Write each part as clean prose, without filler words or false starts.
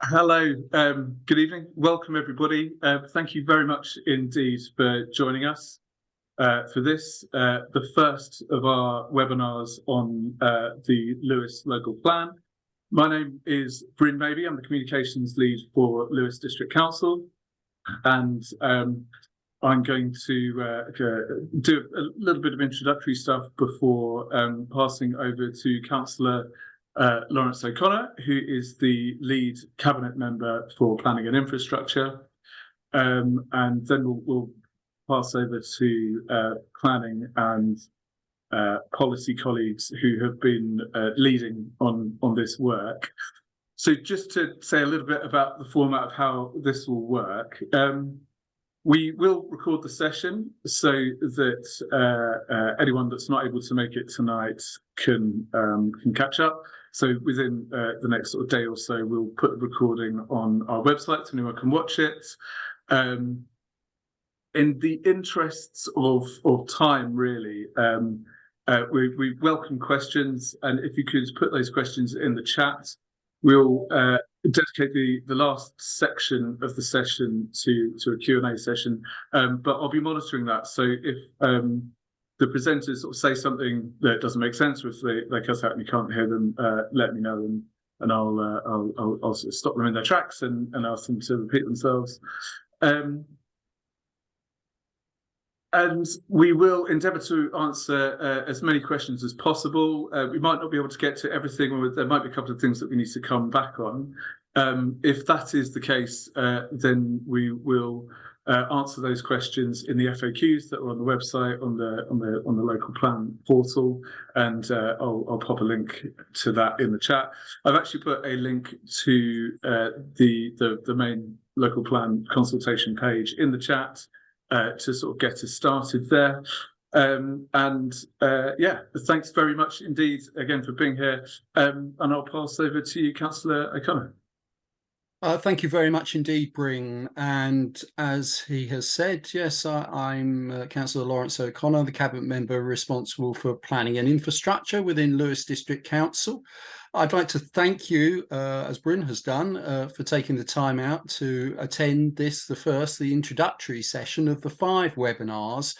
Hello, good evening. Welcome, everybody. Thank you very much indeed for joining us for this, the first of our webinars on the Lewes Local Plan. My name is Bryn Mabey. I'm the Communications Lead for Lewes District Council, and I'm going to do a little bit of introductory stuff before passing over to Councillor Lawrence O'Connor, who is the lead cabinet member for planning and infrastructure, and then we'll pass over to planning and policy colleagues who have been leading on this work. So just to say a little bit about the format of how this will work. We will record the session so that anyone that's not able to make it tonight can catch up. So within the next sort of day or so, we'll put the recording on our website so anyone can watch it. In the interests of time, really, we welcome questions, and if you could put those questions in the chat, we'll dedicate the last section of the session to a Q&A session, but I'll be monitoring that. So if the presenters sort of say something that doesn't make sense, or if they cut out and you can't hear them, let me know, and I'll sort of stop them in their tracks and ask them to repeat themselves. And we will endeavour to answer as many questions as possible. We might not be able to get to everything, or there might be a couple of things that we need to come back on. If that is the case, then we will answer those questions in the FAQs that are on the website, on the local plan portal, and I'll pop a link to that in the chat. I've actually put a link to the main local plan consultation page in the chat to sort of get us started there. Yeah, thanks very much indeed again for being here. And I'll pass over to you, Councillor O'Connor. Thank you very much indeed, Bring. And as he has said, yes, I'm Councillor Lawrence O'Connor, the Cabinet Member responsible for planning and infrastructure within Lewes District Council. I'd like to thank you, as Bryn has done, for taking the time out to attend the introductory session of the 5 webinars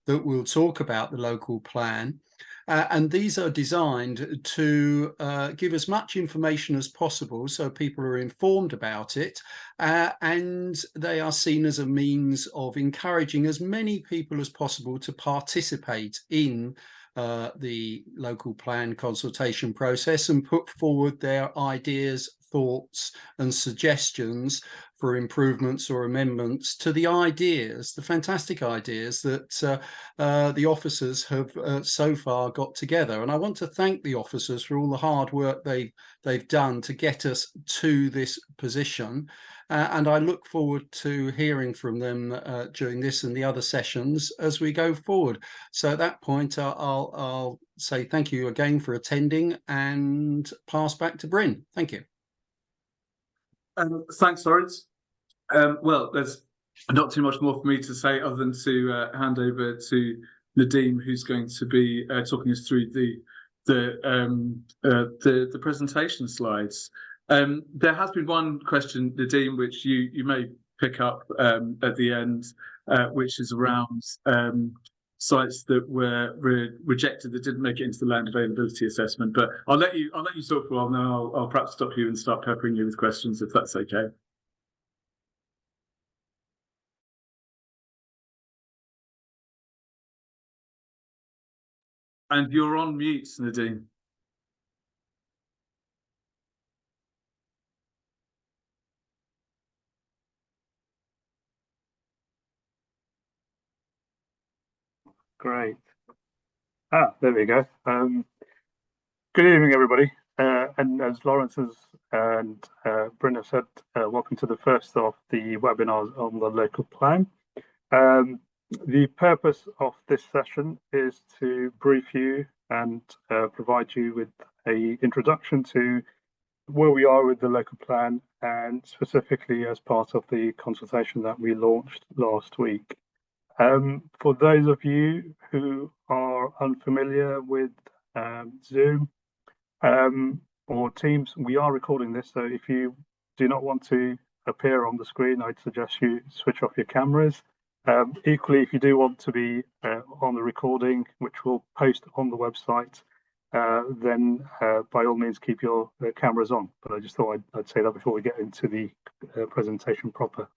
that will talk about the local plan. And these are designed to give as much information as possible so people are informed about it, and they are seen as a means of encouraging as many people as possible to participate in the local plan consultation process and put forward their ideas, thoughts and suggestions for improvements or amendments to the ideas, the fantastic ideas that the officers have so far got together. And I want to thank the officers for all the hard work they've done to get us to this position. And I look forward to hearing from them during this and the other sessions as we go forward. So at that point, I'll say thank you again for attending and pass back to Bryn. Thank you. Thanks, Lawrence. Well, there's not too much more for me to say other than to hand over to Nadeem, who's going to be talking us through the presentation slides. There has been one question, Nadeem, which you may pick up at the end, which is around sites that were rejected that didn't make it into the land availability assessment. But I'll let you talk for a while, and then I'll perhaps stop you and start peppering you with questions if that's okay. And you're on mute, Nadeem. Great. There we go. Good evening, everybody. And as Lawrence and Bryn have said, welcome to the first of the webinars on the local plan. The purpose of this session is to brief you and provide you with an introduction to where we are with the local plan, and specifically as part of the consultation that we launched last week. For those of you who are unfamiliar with Zoom or Teams, we are recording this, so if you do not want to appear on the screen, I'd suggest you switch off your cameras. Equally, if you do want to be on the recording, which we'll post on the website, then by all means keep your cameras on. But I just thought I'd say that before we get into the presentation proper.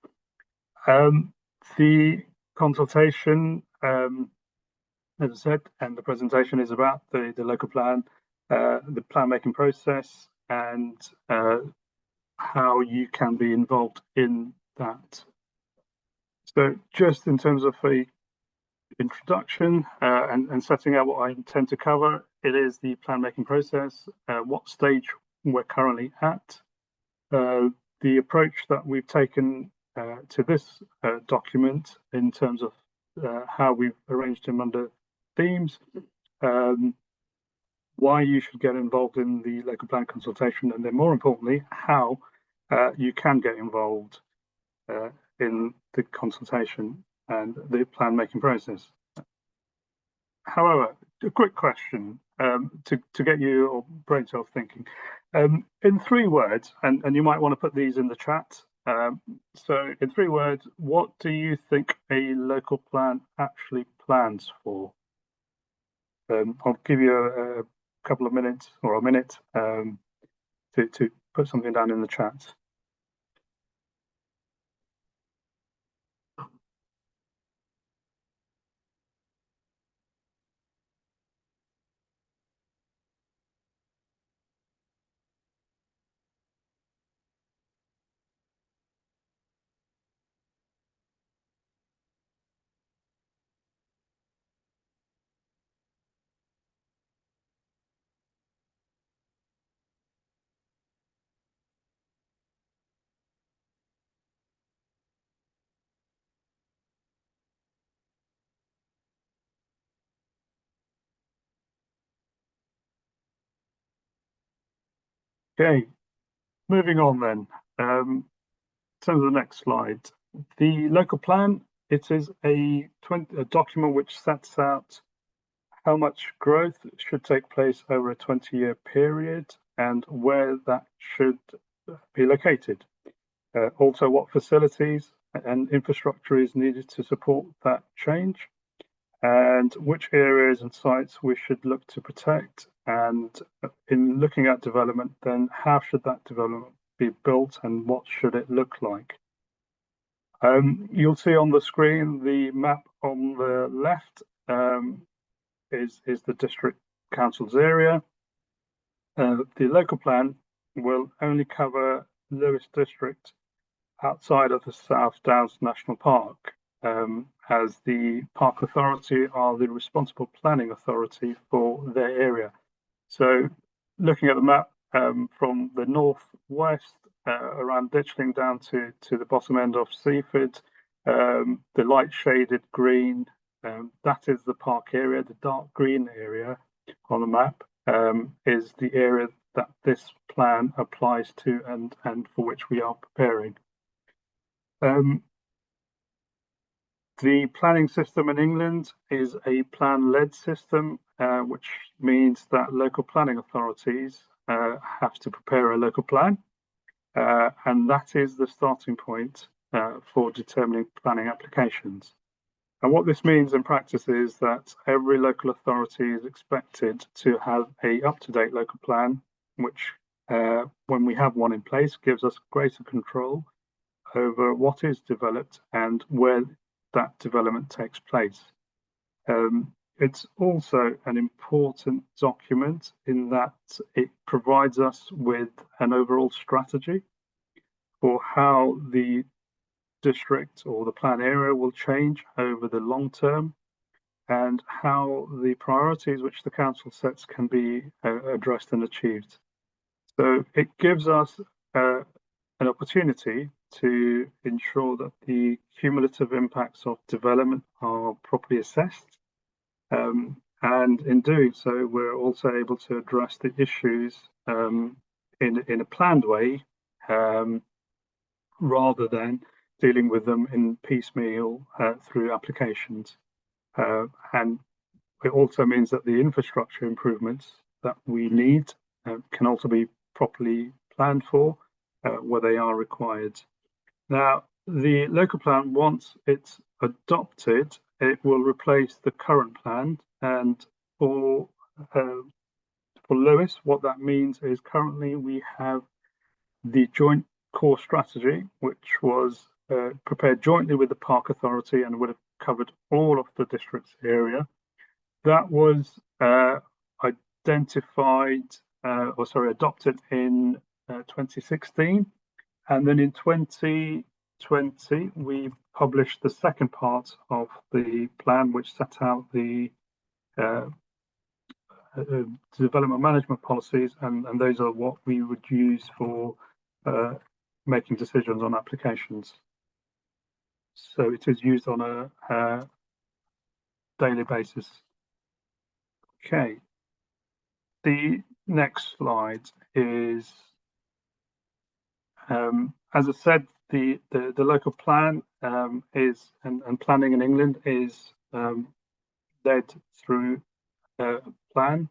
The consultation, as I said, and the presentation is about the local plan, the plan making process, and how you can be involved in that. So just in terms of a introduction and setting out what I intend to cover, it is the plan making process, what stage we're currently at, the approach that we've taken to this document in terms of how we've arranged them under themes, why you should get involved in the local plan consultation, and then more importantly, how you can get involved in the consultation and the plan making process. However, a quick question to get your brain cells thinking. In 3 words, and you might want to put these in the chat. So in 3 words, what do you think a local plan actually plans for? I'll give you a couple of minutes or a minute to put something down in the chat. Okay, moving on then. In terms of the next slide, the local plan, it is a document which sets out how much growth should take place over a 20-year period and where that should be located. Also, what facilities and infrastructure is needed to support that change, and which areas and sites we should look to protect. And in looking at development, then how should that development be built and what should it look like? You'll see on the screen the map on the left is the district council's area. The local plan will only cover Lewes district outside of the South Downs National Park, as the Park Authority are the responsible planning authority for their area. So looking at the map from the northwest around Ditchling down to the bottom end of Seaford, the light shaded green, that is the park area. The dark green area on the map is the area that this plan applies to and for which we are preparing. The planning system in England is a plan-led system, which means that local planning authorities have to prepare a local plan, and that is the starting point for determining planning applications. And what this means in practice is that every local authority is expected to have a up-to-date local plan, which, when we have one in place, gives us greater control over what is developed and where that development takes place. It's also an important document in that it provides us with an overall strategy for how the district or the plan area will change over the long term and how the priorities which the council sets can be addressed and achieved. So it gives us an opportunity to ensure that the cumulative impacts of development are properly assessed. And in doing so, we're also able to address the issues in a planned way, rather than dealing with them in piecemeal through applications. And it also means that the infrastructure improvements that we need can also be properly planned for where they are required. Now, the local plan, once it's adopted, it will replace the current plan. And for Lewes, what that means is currently we have the joint core strategy, which was prepared jointly with the Park Authority and would have covered all of the district's area. That was adopted in 2016. And then in 2020, we published the second part of the plan, which set out the development management policies, and those are what we would use for making decisions on applications. So it is used on a daily basis. Okay. The next slide is, as I said, the local plan is and planning in England is led through plan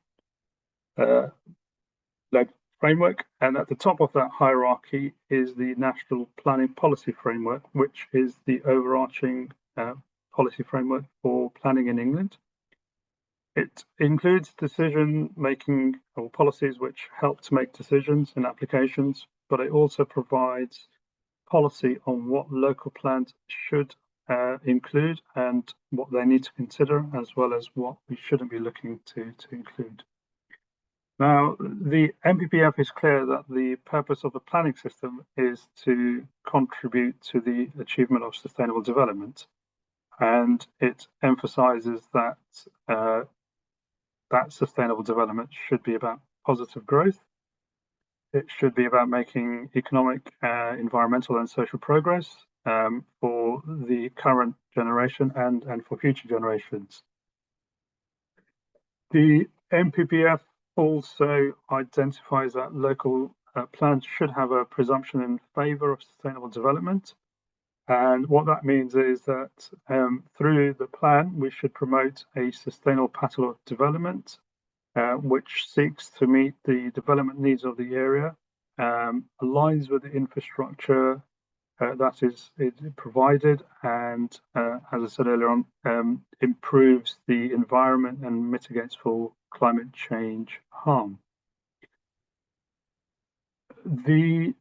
led framework, and at the top of that hierarchy is the National Planning Policy Framework, which is the overarching policy framework for planning in England. It includes decision making or policies which help to make decisions in applications, but it also provides policy on what local plans should include and what they need to consider, as well as what we shouldn't be looking to include. Now, the NPPF is clear that the purpose of the planning system is to contribute to the achievement of sustainable development, and it emphasises that that sustainable development should be about positive growth. It should be about making economic, environmental and social progress for the current generation and for future generations. The NPPF also identifies that local plans should have a presumption in favour of sustainable development. And what that means is that through the plan, we should promote a sustainable pattern of development, which seeks to meet the development needs of the area, aligns with the infrastructure that is provided, and as I said earlier on, improves the environment and mitigates for climate change harm. The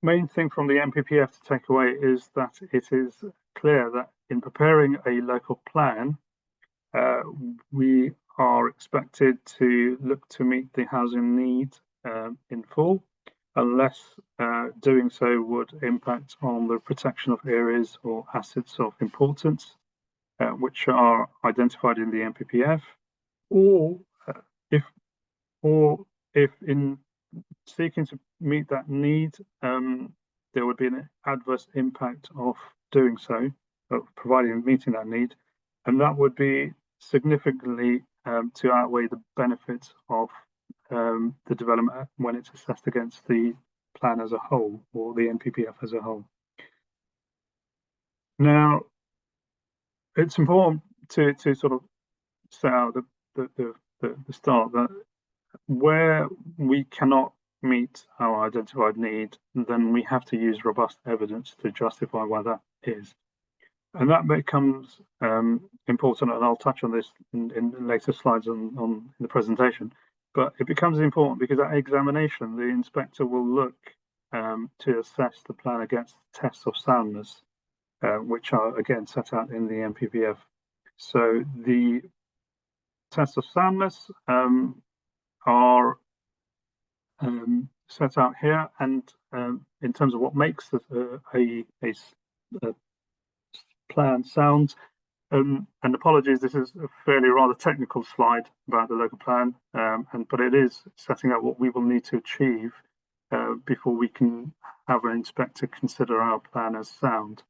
main thing from the NPPF to take away is that it is clear that in preparing a local plan, we are expected to look to meet the housing need in full, unless doing so would impact on the protection of areas or assets of importance, which are identified in the NPPF, or if in seeking to meet that need, there would be an adverse impact of doing so, of meeting that need, and that would be significantly to outweigh the benefits of the development when it's assessed against the plan as a whole, or the NPPF as a whole. Now, it's important to sort of set out the start that where we cannot meet our identified need, then we have to use robust evidence to justify why that is. And that becomes important, and I'll touch on this in later slides on the presentation. But it becomes important because at examination, the inspector will look to assess the plan against tests of soundness, which are again set out in the NPPF. So the tests of soundness are set out here, and in terms of what makes a plan sound. And apologies, this is a fairly rather technical slide about the local plan, but it is setting out what we will need to achieve before we can have an inspector consider our plan as sound.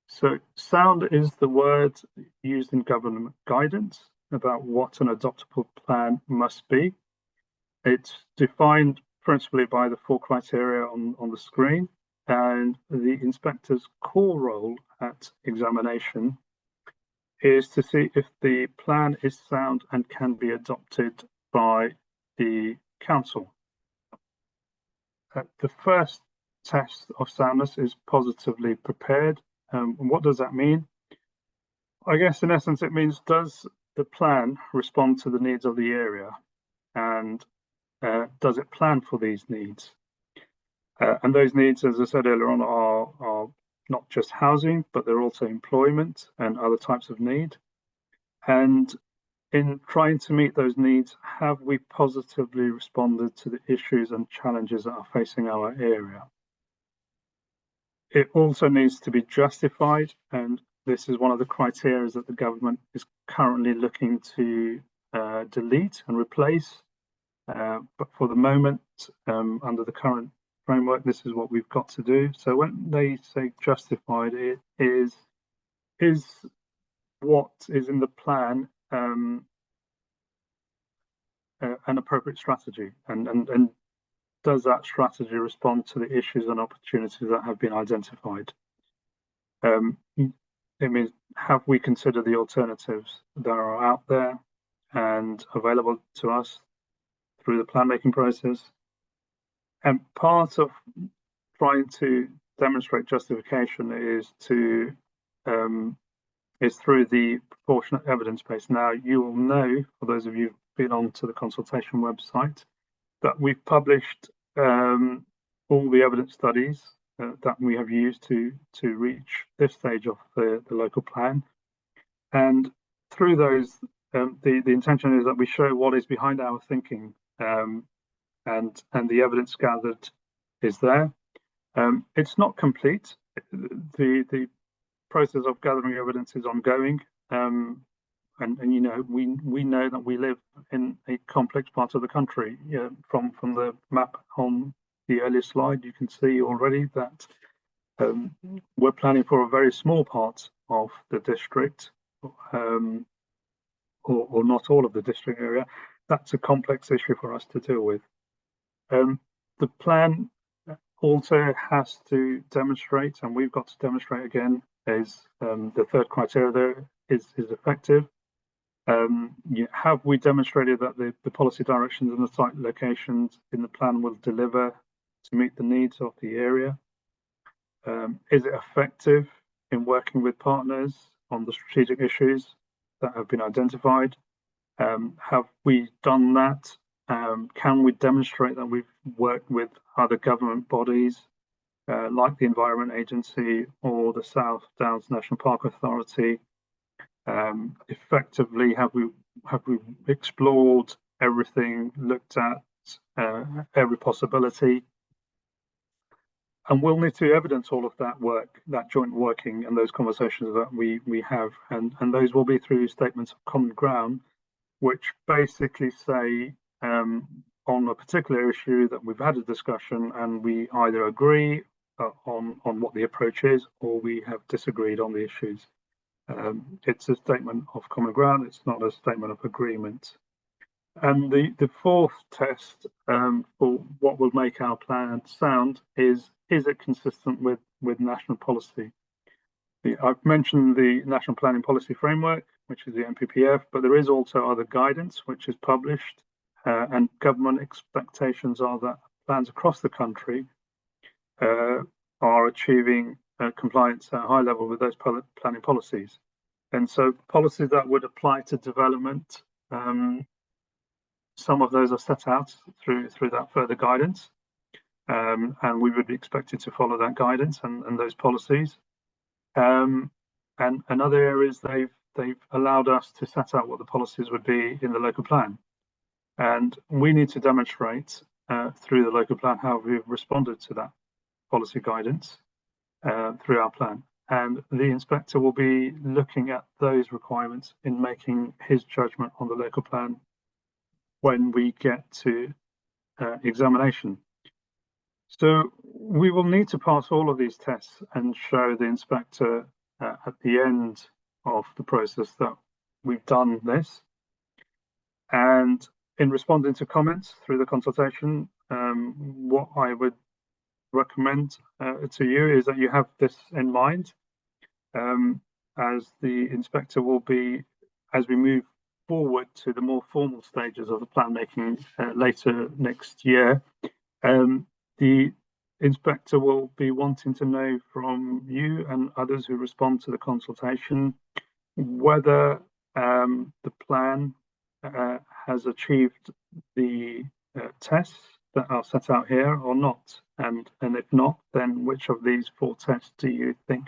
So sound is the word used in government guidance about what an adoptable plan must be. It's defined principally by the 4 criteria on the screen, and the inspector's core role at examination is to see if the plan is sound and can be adopted by the council. the first test of soundness is positively prepared. And what does that mean? I guess in essence, it means, does the plan respond to the needs of the area? And does it plan for these needs? And those needs, as I said earlier on, are not just housing, but they're also employment and other types of need. And in trying to meet those needs, have we positively responded to the issues and challenges that are facing our area? It also needs to be justified, and this is one of the criteria that the government is currently looking to delete and replace. But for the moment, under the current framework, this is what we've got to do. So when they say justified, it is what is in the plan an appropriate strategy, and does that strategy respond to the issues and opportunities that have been identified? It means, have we considered the alternatives that are out there and available to us through the plan making process? And part of trying to demonstrate justification is through the proportionate evidence base. Now, you will know, for those of you who've been onto the consultation website, that we've published all the evidence studies that we have used to reach this stage of the local plan. And through those, the intention is that we show what is behind our thinking, and the evidence gathered is there. It's not complete. The process of gathering evidence is ongoing, and you know, we know that we live in a complex part of the country. From the map on the earlier slide, you can see already that we're planning for a very small part of the district, or not all of the district area. That's a complex issue for us to deal with. The plan also has to demonstrate, and we've got to demonstrate again, is the third criteria there is effective. Have we demonstrated that the policy directions and the site locations in the plan will deliver to meet the needs of the area? Is it effective in working with partners on the strategic issues that have been identified? Have we done that? Can we demonstrate that we've worked with other government bodies like the Environment Agency or the South Downs National Park Authority? Effectively, have we explored everything, looked at every possibility? And we'll need to evidence all of that work, that joint working and those conversations that we have, and those will be through statements of common ground, which basically say on a particular issue that we've had a discussion and we either agree on what the approach is, or we have disagreed on the issues. It's a statement of common ground. It's not a statement of agreement. And the fourth test for what will make our plan sound is it consistent with national policy? I've mentioned the National Planning Policy Framework, which is the NPPF, but there is also other guidance which is published, and government expectations are that plans across the country are achieving compliance at a high level with those planning policies. And so policies that would apply to development, some of those are set out through that further guidance, and we would be expected to follow that guidance and those policies. And other areas, they've allowed us to set out what the policies would be in the local plan. And we need to demonstrate through the local plan how we've responded to that policy guidance through our plan. And the inspector will be looking at those requirements in making his judgment on the local plan when we get to examination. So we will need to pass all of these tests and show the inspector at the end of the process that we've done this. And in responding to comments through the consultation, what I would recommend to you is that you have this in mind, as the inspector will be, as we move forward to the more formal stages of the plan making later next year. The The inspector will be wanting to know from you and others who respond to the consultation whether the plan has achieved the tests that are set out here or not, and if not, then which of these 4 tests do you think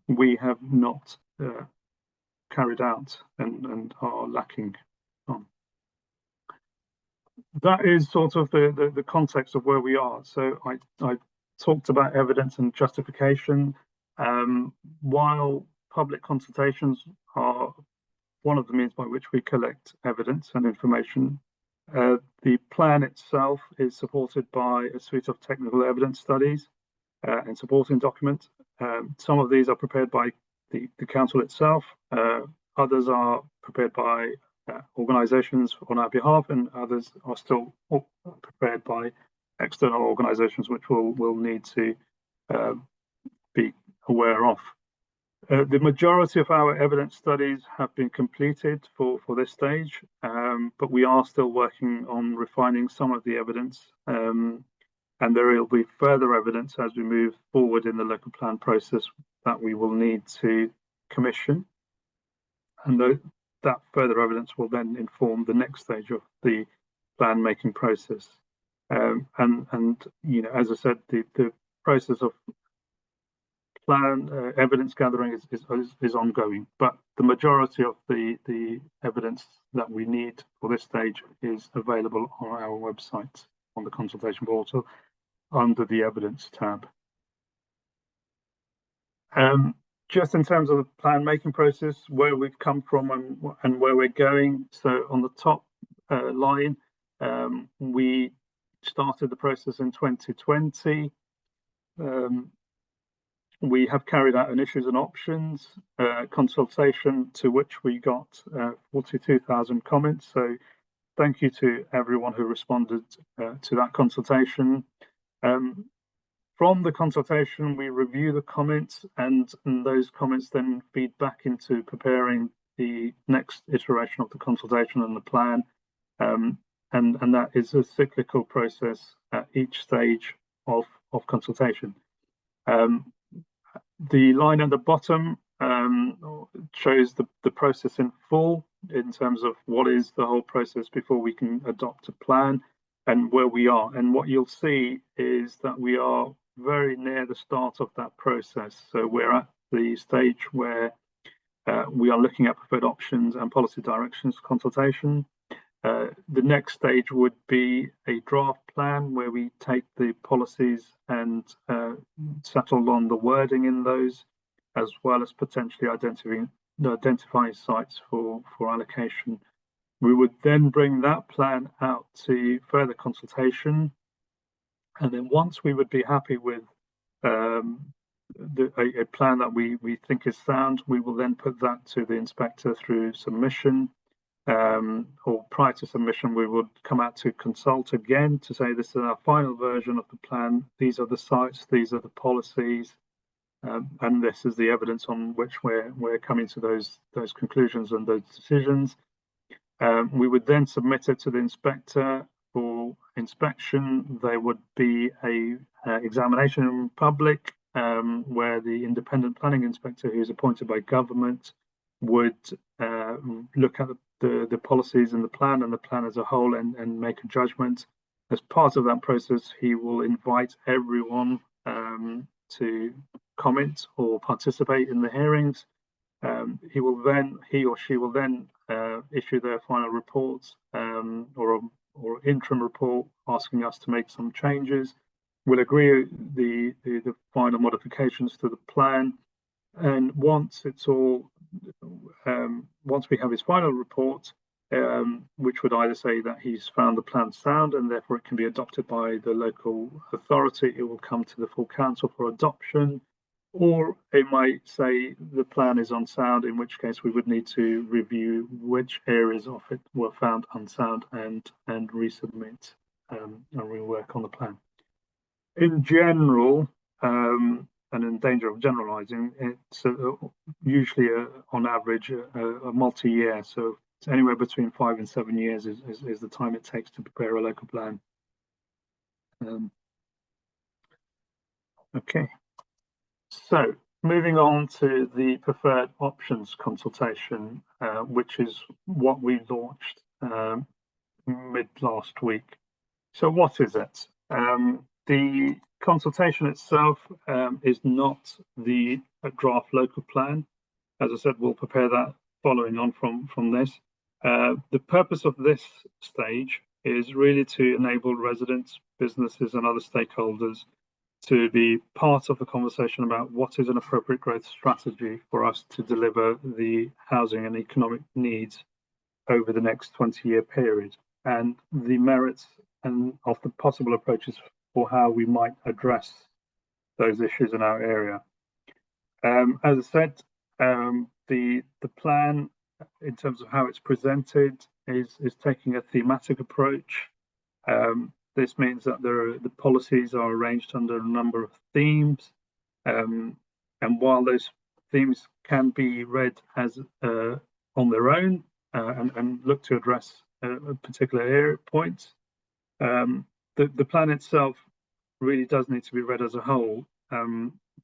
we have not carried out and are lacking on? That is sort of the context of where we are. So I talked about evidence and justification. While public consultations are one of the means by which we collect evidence and information, the plan itself is supported by a suite of technical evidence studies and supporting documents. Some of these are prepared by the council itself. Others are prepared by organisations on our behalf, and others are still prepared by external organisations, which we'll need to be aware of. The majority of our evidence studies have been completed for this stage, but we are still working on refining some of the evidence, and there will be further evidence as we move forward in the local plan process that we will need to commission, and that further evidence will then inform the next stage of the plan making process. And you know, as I said, the process of plan evidence gathering is ongoing, but the majority of the evidence that we need for this stage is available on our website on the consultation portal under the evidence tab. Just in terms of the plan making process, where we've come from and where we're going. So on the top line, we started the process in 2020. We have carried out an issues and options consultation to which we got 42,000 comments. So thank you to everyone who responded to that consultation. From the consultation, we review the comments, and those comments then feed back into preparing the next iteration of the consultation and the plan. And that is a cyclical process at each stage of consultation. The line at the bottom shows the process in full in terms of what is the whole process before we can adopt a plan and where we are. And what you'll see is that we are very near the start of that process. So we're at the stage where we are looking at preferred options and policy directions consultation. The next stage would be a draft plan where we take the policies and settle on the wording in those, as well as potentially identifying sites for allocation. We would then bring that plan out to further consultation, and then once we would be happy with a plan that we think is sound, we will then put that to the inspector through submission. Or prior to submission, we would come out to consult again to say this is our final version of the plan. These are the sites, these are the policies, and this is the evidence on which we're coming to those conclusions and those decisions. We would then submit it to the inspector for inspection. There would be a examination in public where the independent planning inspector, who is appointed by government, would look at the policies and the plan as a whole and make a judgment. As part of that process, he will invite everyone to comment or participate in the hearings. He or she will then issue their final reports or interim report asking us to make some changes. We'll agree the final modifications to the plan, and once we have his final report, which would either say that he's found the plan sound and therefore it can be adopted by the local authority, it will come to the full council for adoption, or it might say the plan is unsound, in which case we would need to review which areas of it were found unsound and resubmit and rework on the plan. In general, and in danger of generalizing, it's usually on average a multi-year, so it's anywhere between 5 and 7 years is the time it takes to prepare a local plan. Okay, so moving on to the preferred options consultation, which is what we launched mid last week. So what is it? The consultation itself is not the draft local plan. As I said, we'll prepare that following on from this. The purpose of this stage is really to enable residents, businesses and other stakeholders to be part of the conversation about what is an appropriate growth strategy for us to deliver the housing and economic needs over the next 20-year period, and the merits and of the possible approaches for how we might address those issues in our area. As I said, the plan in terms of how it's presented is taking a thematic approach. This means that the policies are arranged under a number of themes, and while those themes can be read as on their own and look to address a particular area points, the plan itself really does need to be read as a whole,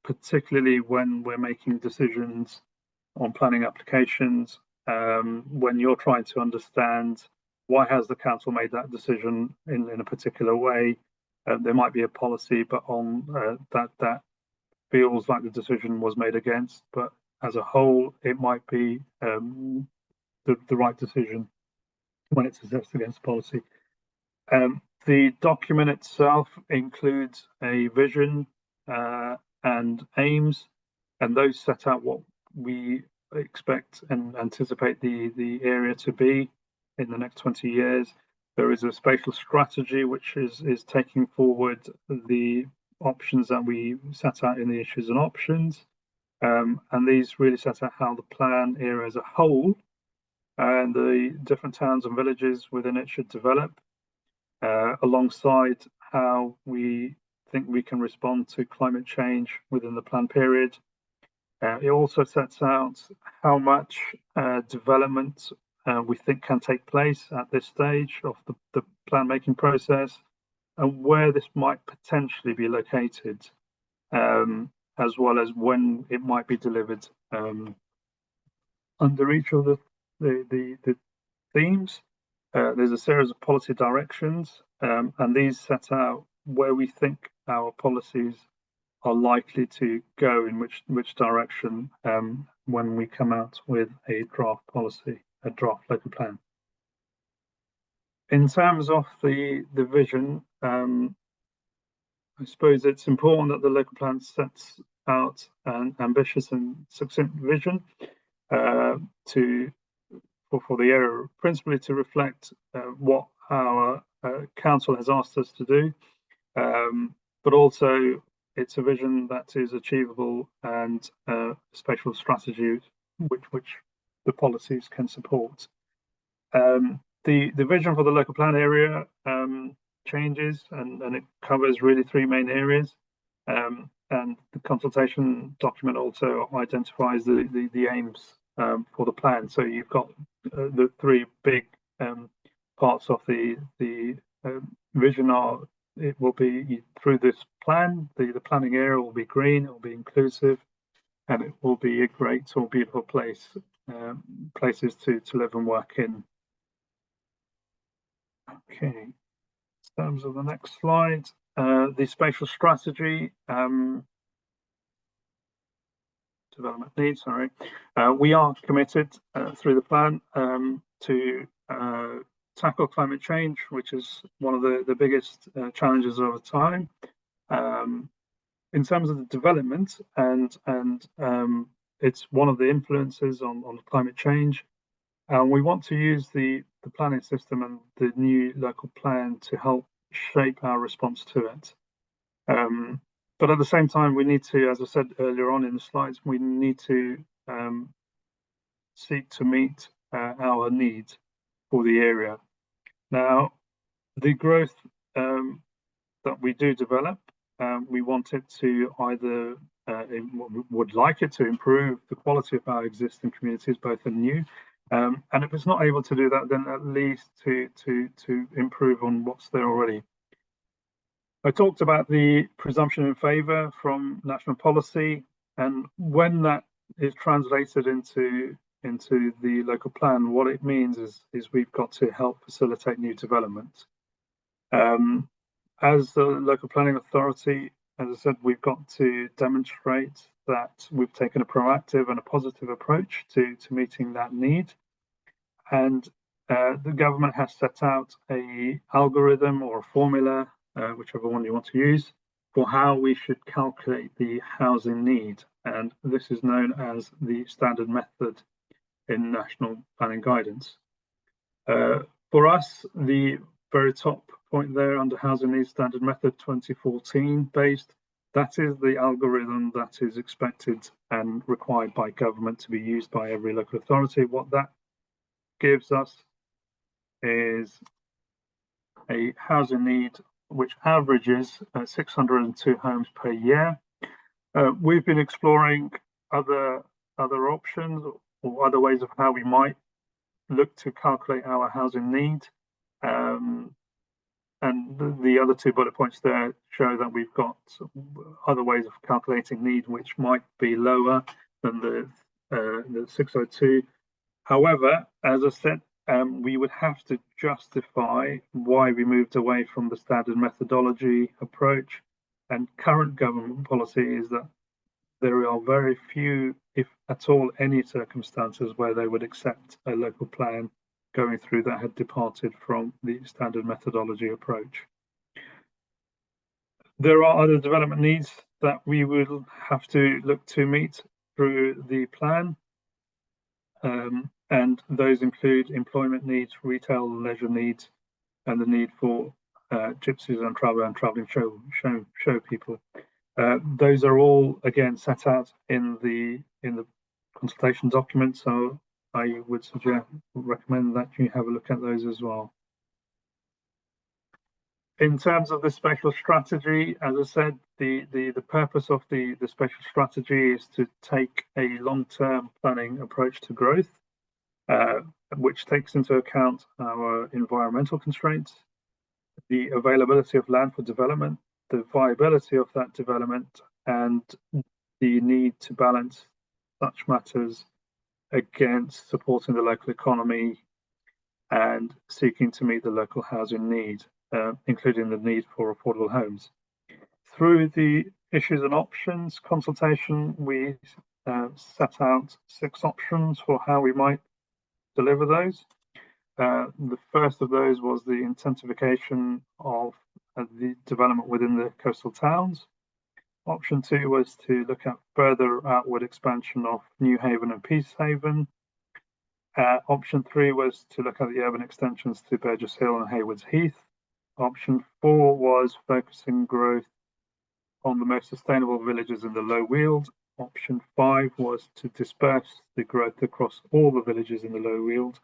particularly when we're making decisions on planning applications, when you're trying to understand why has the council made that decision in a particular way. There might be a policy, but on that feels like the decision was made against, but as a whole, it might be the right decision when it's assessed against policy. The document itself includes a vision and aims, and those set out what we expect and anticipate the area to be in the next 20 years. There is a spatial strategy which is taking forward the options that we set out in the issues and options, and these really set out how the plan area as a whole and the different towns and villages within it should develop, alongside how we think we can respond to climate change within the plan period. It also sets out how much development we think can take place at this stage of the plan making process, and where this might potentially be located, as well as when it might be delivered under each of the themes. There's a series of policy directions, and these set out where we think our policies are likely to go in which direction when we come out with a draft policy, a draft local plan. In terms of the vision, I suppose it's important that the local plan sets out an ambitious and succinct vision for the area, principally to reflect what our council has asked us to do, but also it's a vision that is achievable and a spatial strategy which the policies can support. The vision for the local plan area changes, and it covers really three main areas, and the consultation document also identifies the aims for the plan. So you've got the three big parts of the vision are, it will be through this plan, the planning area will be green, it will be inclusive, and it will be a great or beautiful place, places to live and work in. Okay, in terms of the next slide, the spatial strategy, development needs, sorry. We are committed through the plan to tackle climate change, which is one of the biggest challenges over time. In terms of the development, and it's one of the influences on climate change. We want to use the planning system and the new local plan to help shape our response to it. But at the same time, we need to, as I said earlier on in the slides, we need to seek to meet our needs for the area. Now, the growth that we do develop, we want it to either, would like it to improve the quality of our existing communities, both in new, and if it's not able to do that, then at least to improve on what's there already. I talked about the presumption in favour from national policy, and when that is translated into the local plan, what it means is we've got to help facilitate new development. As the local planning authority, as I said, we've got to demonstrate that we've taken a proactive and a positive approach to meeting that need. And the government has set out a algorithm or a formula, whichever one you want to use, for how we should calculate the housing need. And this is known as the standard method in national planning guidance. For us, the very top point there under housing needs standard method 2014 based, that is the algorithm that is expected and required by government to be used by every local authority. What that gives us is a housing need which averages 602 homes per year. We've been exploring other options or other ways of how we might look to calculate our housing need. And the other two bullet points there show that we've got other ways of calculating need which might be lower than the 602. However, as I said, we would have to justify why we moved away from the standard methodology approach. And current government policy is that there are very few, if at all, any circumstances where they would accept a local plan going through that had departed from the standard methodology approach. There are other development needs that we will have to look to meet through the plan. And those include employment needs, retail and leisure needs, and the need for gypsies and travelling show people. Those are all again set out in the consultation document, so I would recommend that you have a look at those as well. In terms of the spatial strategy, as I said, the purpose of the spatial strategy is to take a long-term planning approach to growth, which takes into account our environmental constraints, the availability of land for development, the viability of that development, and the need to balance such matters against supporting the local economy and seeking to meet the local housing need, including the need for affordable homes. Through the issues and options consultation, we set out 6 options for how we might deliver those. The first of those was the intensification of the development within the coastal towns. Option 2 was to look at further outward expansion of Newhaven and Peacehaven. Option 3 was to look at the urban extensions to Burgess Hill and Haywards Heath. Option 4 was focusing growth on the most sustainable villages in the Low Weald. Option 5 was to disperse the growth across all the villages in the Low Weald.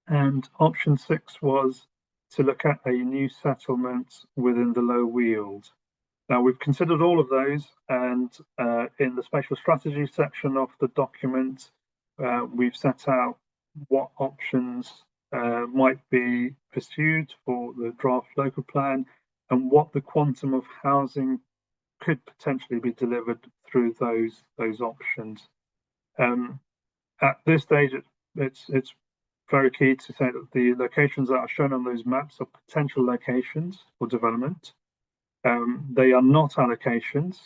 And option 6 was to look at a new settlement within the Low Weald. Now, we've considered all of those, and in the spatial strategy section of the document, we've set out what options might be pursued for the draft local plan and what the quantum of housing could potentially be delivered through those options. At this stage, it's very key to say that the locations that are shown on those maps are potential locations for development. They are not allocations.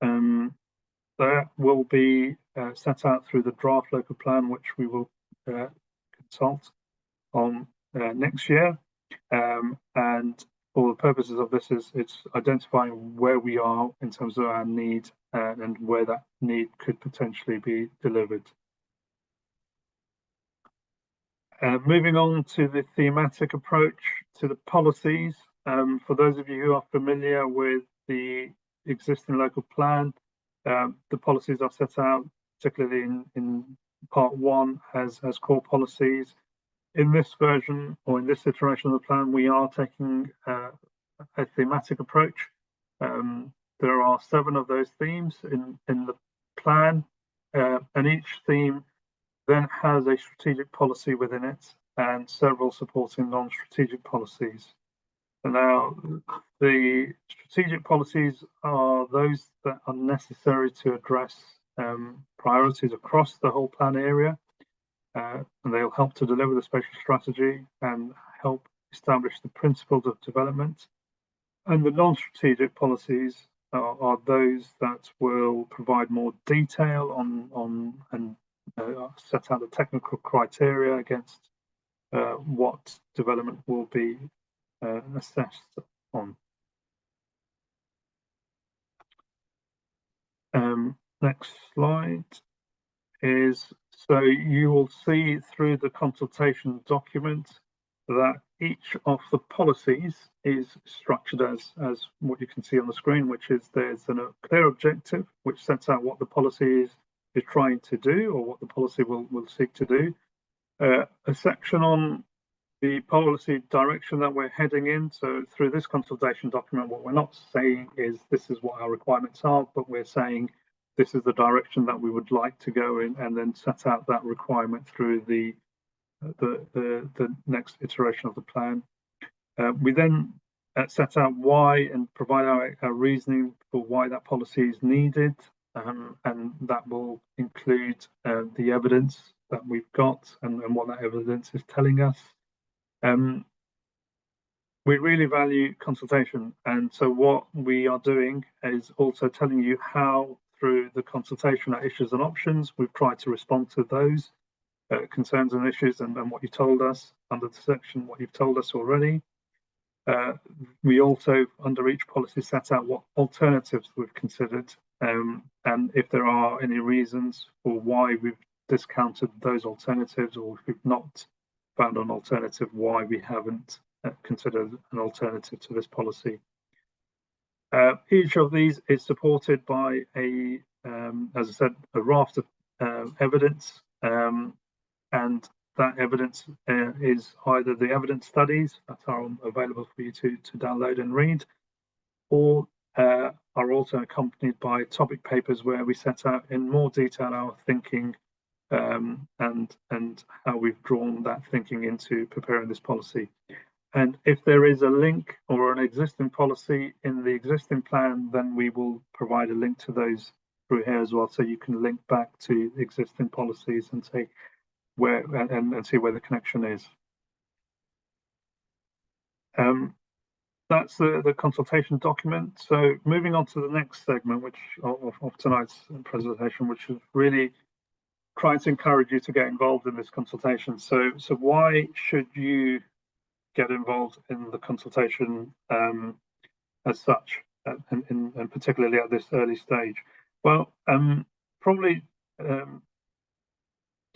That will be set out through the draft local plan, which we will consult on next year. And for the purposes of this, it's identifying where we are in terms of our need and where that need could potentially be delivered. Moving on to the thematic approach to the policies. For those of you who are familiar with the existing local plan, the policies are set out, particularly in part 1, as core policies. In this version, or in this iteration of the plan, we are taking a thematic approach. There are 7 of those themes in the plan, and each theme then has a strategic policy within it and several supporting non-strategic policies. So now, The strategic policies are those that are necessary to address priorities across the whole plan area, and they'll help to deliver the spatial strategy and help establish the principles of development. And the non-strategic policies are those that will provide more detail on and set out the technical criteria against what development will be assessed on. Next slide is, so you will see through the consultation document that each of the policies is structured as what you can see on the screen, which is there's a clear objective which sets out what the policy is trying to do, or what the policy will seek to do. A section on the policy direction that we're heading in. So through this consultation document, what we're not saying is this is what our requirements are, but we're saying this is the direction that we would like to go in, and then set out that requirement through the next iteration of the plan. We then set out why and provide our reasoning for why that policy is needed, and that will include the evidence that we've got and what that evidence is telling us. We really value consultation, and so what we are doing is also telling you how, through the consultation at issues and options, we've tried to respond to those concerns and issues, and what you told us under the section, what you've told us already. We also, under each policy, set out what alternatives we've considered, and if there are any reasons for why we've discounted those alternatives, or if we've not found an alternative, why we haven't considered an alternative to this policy. Each of these is supported by a, as I said, a raft of evidence, and that evidence is either the evidence studies that are available for you to download and read, or are also accompanied by topic papers where we set out in more detail our thinking and how we've drawn that thinking into preparing this policy. And if there is a link or an existing policy in the existing plan, then we will provide a link to those through here as well, so you can link back to existing policies and say where and see where the connection is. That's the consultation document. So moving on to the next segment, which of tonight's presentation, which is really trying to encourage you to get involved in this consultation. So why should you get involved in the consultation as such, and particularly at this early stage? Well, probably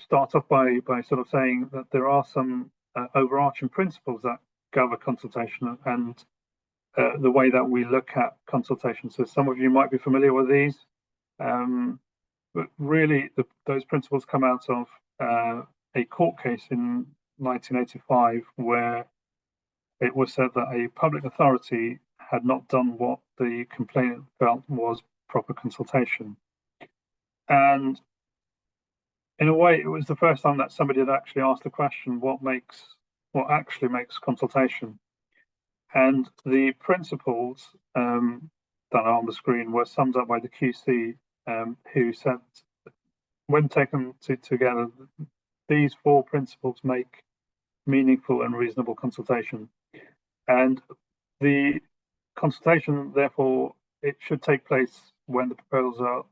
start off by sort of saying that there are some overarching principles that govern consultation and the way that we look at consultation. So some of you might be familiar with these, but really those principles come out of a court case in 1985, where it was said that a public authority had not done what the complainant felt was proper consultation. And in a way, it was the first time that somebody had actually asked the question, what actually makes consultation? And the principles that are on the screen were summed up by the QC, who said, when taken together, these four principles make meaningful and reasonable consultation. And the consultation, therefore, it should take place when the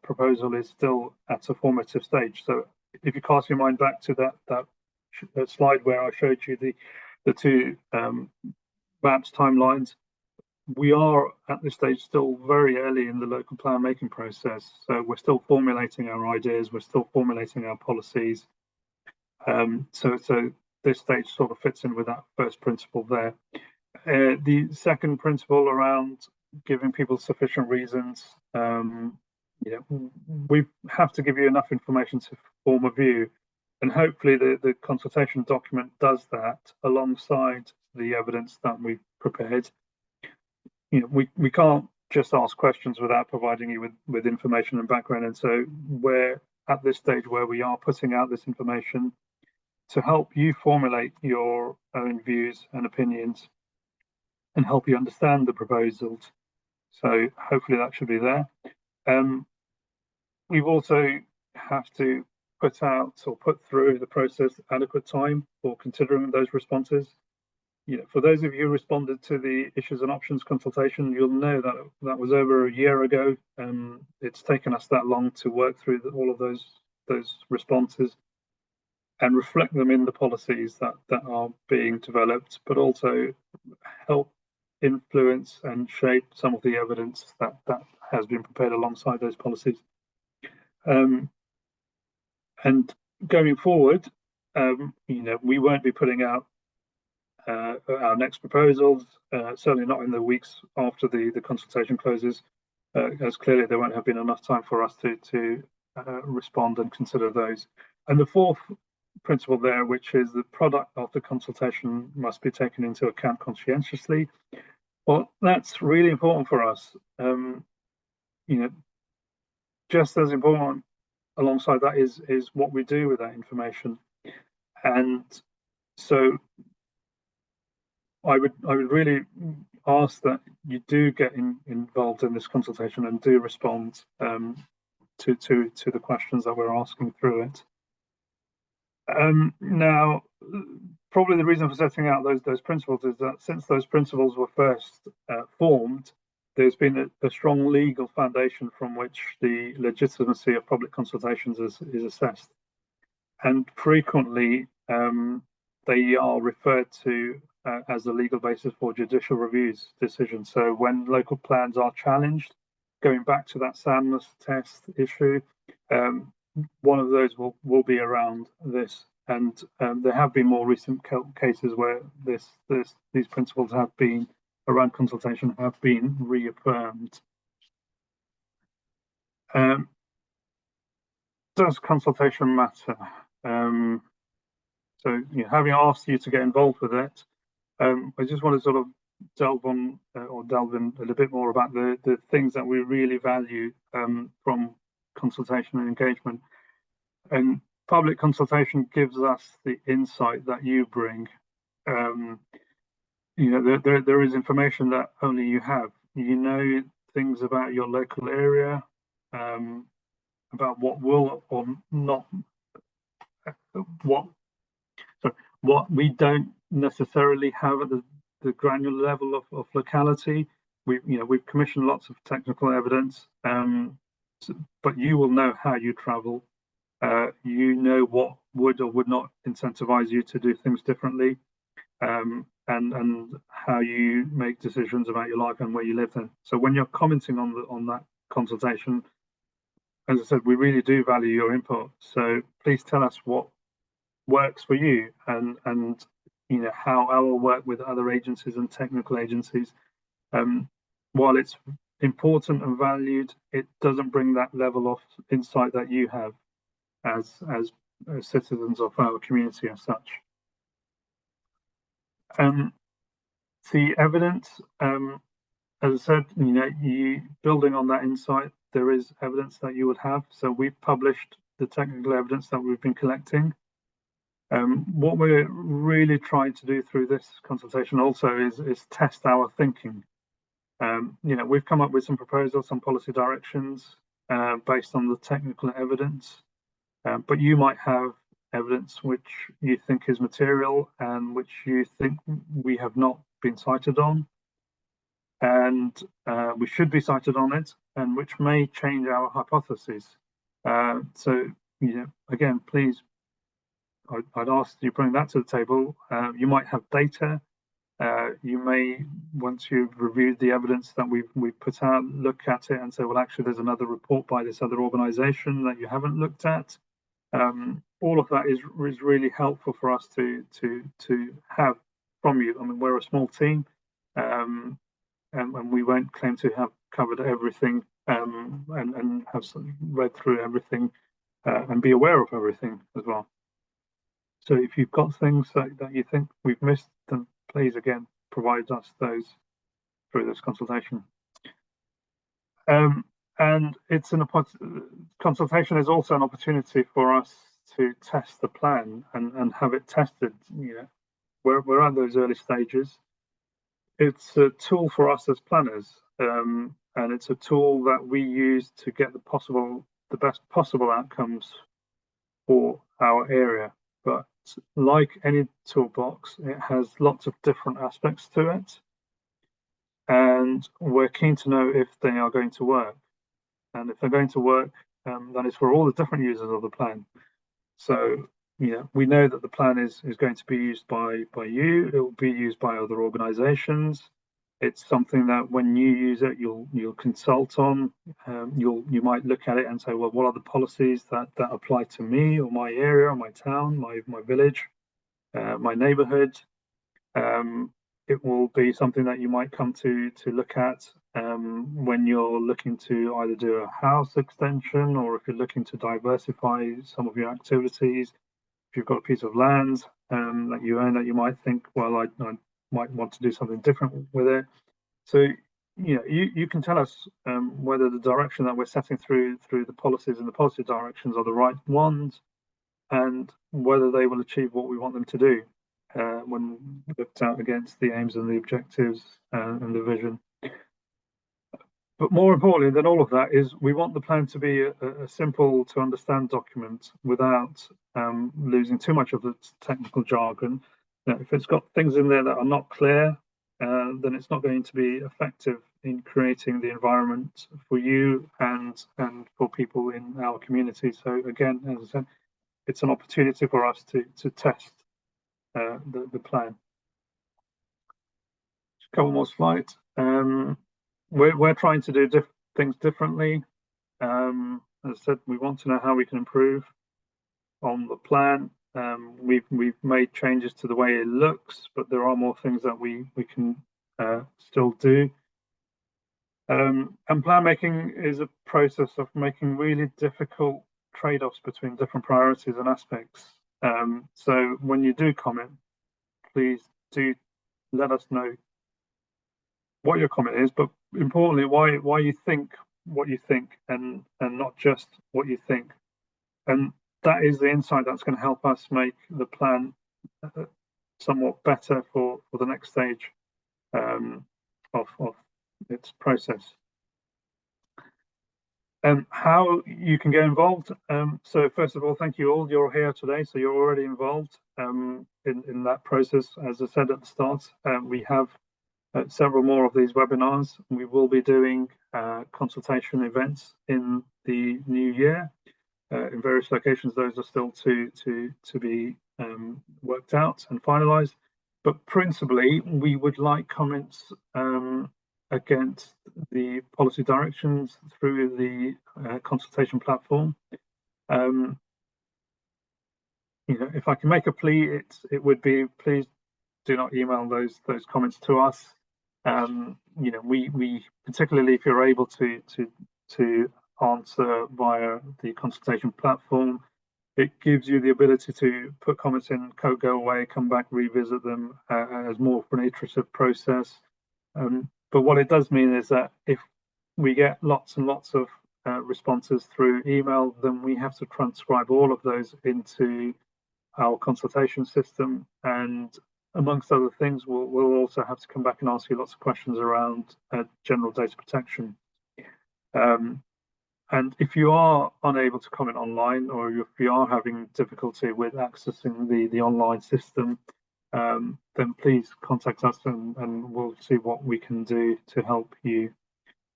proposal is still at a formative stage. So if you cast your mind back to that slide where I showed you the two maps timelines, we are at this stage still very early in the local plan making process. So we're still formulating our ideas, we're still formulating our policies. So this stage sort of fits in with that first principle there. The second principle around giving people sufficient reasons, we have to give you enough information to form a view, and hopefully the consultation document does that alongside the evidence that we've prepared. We can't just ask questions without providing you with information and background, and so we're at this stage where we are putting out this information to help you formulate your own views and opinions. and help you understand the proposals. So hopefully that should be there. We've also have to put out or put through the process adequate time for considering those responses. For those of you who responded to the issues and options consultation, you'll know that that was over a year ago. It's taken us that long to work through all of those responses and reflect them in the policies that are being developed, but also help influence and shape some of the evidence that has been prepared alongside those policies. And going forward, we won't be putting out our next proposals, certainly not in the weeks after the consultation closes, as clearly there won't have been enough time for us to respond and consider those. And the fourth principle there, which is the product of the consultation must be taken into account conscientiously. Well, that's really important for us. Just as important alongside that is what we do with that information. And so I would really ask that you do get involved in this consultation and do respond to the questions that we're asking through it. Now, probably the reason for setting out those principles is that since those principles were first formed, there's been a strong legal foundation from which the legitimacy of public consultations is assessed. And frequently, they are referred to as the legal basis for judicial reviews decisions. So when local plans are challenged, going back to that soundness test issue, one of those will be around this. And there have been more recent cases where these principles have been around consultation have been reaffirmed. Does consultation matter? So, having asked you to get involved with it, I just want to sort of delve in a little bit more about the things that we really value from consultation and engagement. And public consultation gives us the insight that you bring. There is information that only you have. Things about your local area, about what will or not, what we don't necessarily have at the granular level of locality. We've commissioned lots of technical evidence, but you will know how you travel. What would or would not incentivize you to do things differently, and how you make decisions about your life and where you live in. So when you're commenting on that consultation, as I said, we really do value your input. So please tell us what works for you, and how our work with other agencies and technical agencies, while it's important and valued, it doesn't bring that level of insight that you have as citizens of our community as such. The evidence, as I said, you building on that insight, there is evidence that you would have. So we've published the technical evidence that we've been collecting. What we're really trying to do through this consultation also is test our thinking. We've come up with some proposals, some policy directions based on the technical evidence, but you might have evidence which you think is material and which you think we have not been cited on, and we should be cited on it, and which may change our hypotheses. So, again, please, I'd ask you bring that to the table. You might have data. You may, once you've reviewed the evidence that we've put out, look at it and say, well, actually, there's another report by this other organisation that you haven't looked at. All of that is really helpful for us to have from you. I mean, we're a small team, and we won't claim to have covered everything and have read through everything and be aware of everything as well. So if you've got things that you think we've missed, then please, again, provide us those through this consultation. And it's consultation is also an opportunity for us to test the plan and have it tested. We're at those early stages. it's a tool for us as planners, and it's a tool that we use to get the best possible outcomes for our area. But like any toolbox, it has lots of different aspects to it, and we're keen to know if they are going to work. And if they're going to work, then it's for all the different users of the plan. So, we know that the plan is going to be used by you. It will be used by other organisations. It's something that when you use it, you'll consult on. You might look at it and say, well, what are the policies that apply to me or my area, or my town, my village, my neighbourhood? It will be something that you might come to look at when you're looking to either do a house extension, or if you're looking to diversify some of your activities. If you've got a piece of land that you own that you might think, well, I might want to do something different with it. So, you can tell us whether the direction that we're setting through the policies and the policy directions are the right ones, and whether they will achieve what we want them to do when looked out against the aims and the objectives and the vision. But more importantly than all of that is we want the plan to be a simple to understand document without losing too much of the technical jargon. If it's got things in there that are not clear, then it's not going to be effective in creating the environment for you and for people in our community. So again, as I said, it's an opportunity for us to test the plan. Just a couple more slides. We're trying to do things differently. As I said, we want to know how we can improve on the plan. We've made changes to the way it looks, but there are more things that we can still do. And plan making is a process of making really difficult trade-offs between different priorities and aspects. So when you do comment, please do let us know what your comment is, but importantly, why you think what you think, and not just what you think. And that is the insight that's going to help us make the plan somewhat better for the next stage of its process. How you can get involved. So first of all, thank you all. You're here today, so you're already involved in that process. As I said at the start, we have several more of these webinars. We will be doing consultation events in the new year in various locations. Those are still to be worked out and finalised. But principally, we would like comments against the policy directions through the consultation platform. If I can make a plea, it would be, please do not email those comments to us. We particularly if you're able to answer via the consultation platform, it gives you the ability to put comments in, go away, come back, revisit them as more of an iterative process. But what it does mean is that if we get lots and lots of responses through email, then we have to transcribe all of those into our consultation system, and amongst other things, we'll also have to come back and ask you lots of questions around general data protection. And if you are unable to comment online, or if you are having difficulty with accessing the online system, then please contact us and we'll see what we can do to help you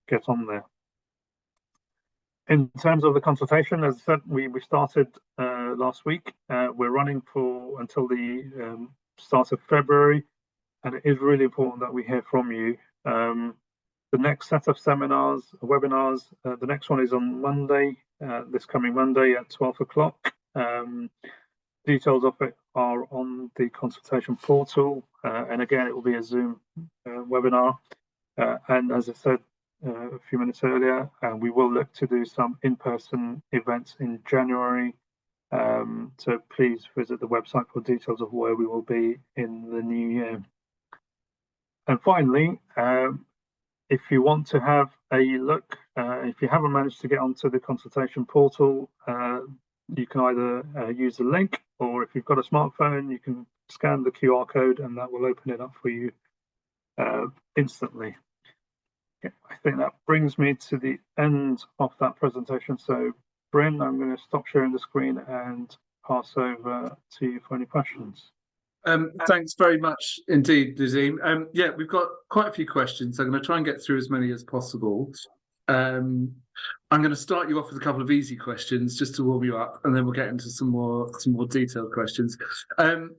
get on there. In terms of the consultation, as I said, we started last week. We're running until the start of February, and it is really important that we hear from you. The next set of seminars, webinars, the next one is on Monday, this coming Monday at 12 o'clock. Details of it are on the consultation portal, and again, it will be a Zoom webinar. And as I said a few minutes earlier, we will look to do some in-person events in January. So please visit the website for details of where we will be in the new year. And finally, if you want to have a look, if you haven't managed to get onto the consultation portal, you can either use the link, or if you've got a smartphone, you can scan the QR code and that will open it up for you instantly. Okay, I think that brings me to the end of that presentation. So, Bryn, I'm going to stop sharing the screen and pass over to you for any questions. Thanks very much indeed, Nazim. Yeah, we've got quite a few questions. I'm going to try and get through as many as possible. I'm going to start you off with a couple of easy questions just to warm you up, and then we'll get into some more detailed questions. I'm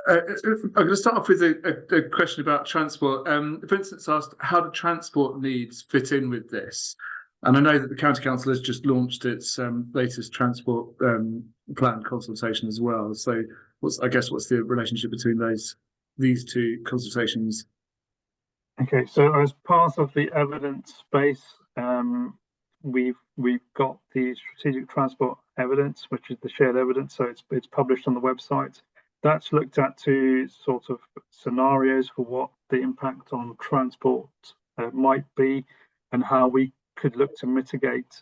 going to start off with a question about transport. Vincent's asked, how do transport needs fit in with this? And I know that the County Council has just launched its latest transport plan consultation as well. So what's the relationship between these two consultations? Okay, so as part of the evidence space, we've got the strategic transport evidence, which is the shared evidence. So it's published on the website. That's looked at two sort of scenarios for what the impact on transport might be, and how we could look to mitigate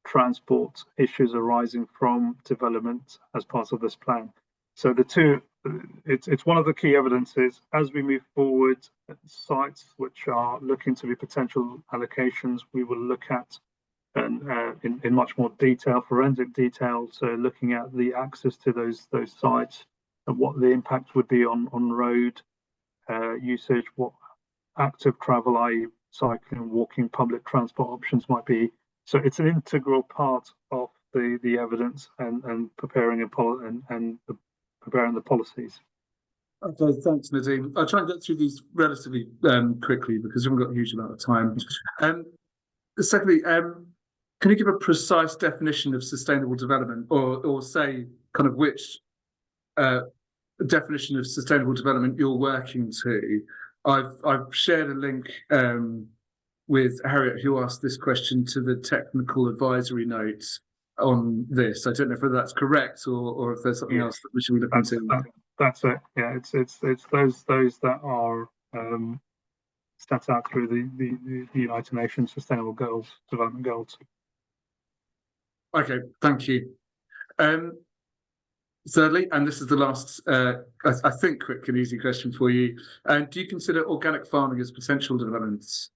transport issues arising from development as part of this plan. So the two, it's one of the key evidences as we move forward. Sites which are looking to be potential allocations, we will look at and in much more detail, forensic detail. So looking at the access to those sites and what the impact would be on road usage, what active travel, i.e. cycling, walking, public transport options might be. So it's an integral part of the evidence and preparing preparing the policies. Okay, thanks, Nazim. I'll try and get through these relatively quickly because we haven't got a huge amount of time. Secondly, can you give a precise definition of sustainable development, or say kind of which definition of sustainable development you're working to? I've shared a link with Harriet, who asked this question, to the technical advisory notes on this. I don't know if that's correct or if there's something else that we should be looking into. That's it. Yeah, it's those that are set out through the United Nations Sustainable Development Goals. Okay, thank you. Thirdly, and this is the last, I think, quick and easy question for you. Do you consider organic farming as potential developments?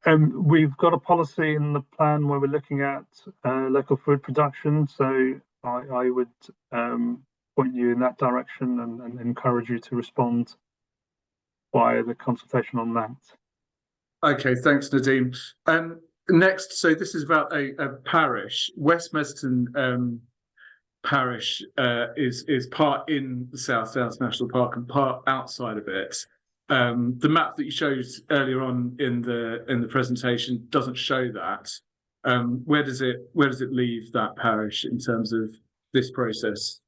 We've got a policy in the plan where we're looking at local food production. So I would point you in that direction and encourage you to respond via the consultation on that. Okay, thanks, Nadeem. Next, so this is about a parish. West Meston parish is part in the South Downs National Park and part outside of it. The map that you showed earlier on in the presentation doesn't show that. Where does it leave that parish in terms of this process?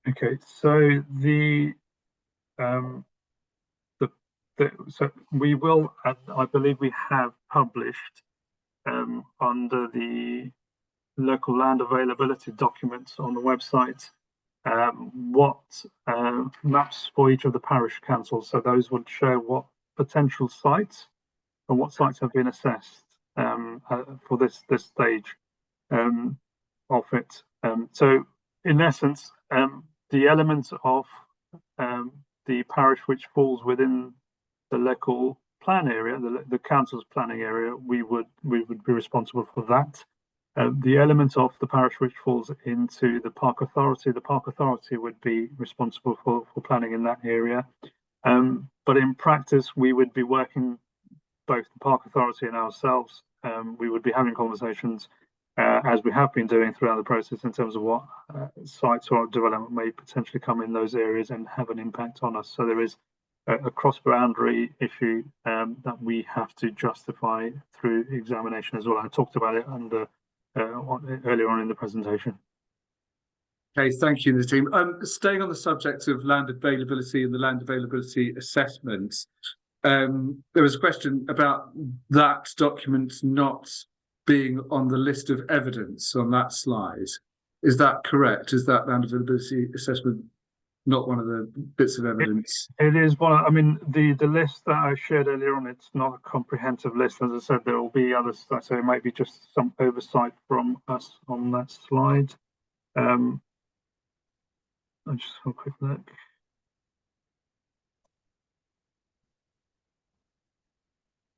Okay, so so we will, I believe we have published under the local land availability documents on the website what maps for each of the parish councils. So those would show what potential sites and what sites have been assessed for this stage of it. So in essence, the element of the parish which falls within the local plan area, the council's planning area, we would be responsible for that. The element of the parish which falls into the park authority would be responsible for planning in that area. But in practice, we would be working, both the park authority and ourselves, we would be having conversations as we have been doing throughout the process in terms of what sites or development may potentially come in those areas and have an impact on us. So there is a cross-boundary issue that we have to justify through examination as well. I talked about it earlier on in the presentation. Okay, thank you, Nadeem. Staying on the subject of land availability and the land availability assessment, there was a question about that document not being on the list of evidence on that slide. Is that correct? Is that land availability assessment not one of the bits of evidence? It is one. I mean, the list that I shared earlier on, it's not a comprehensive list. As I said, there will be others, so it might be just some oversight from us on that slide. I'll just have a quick look.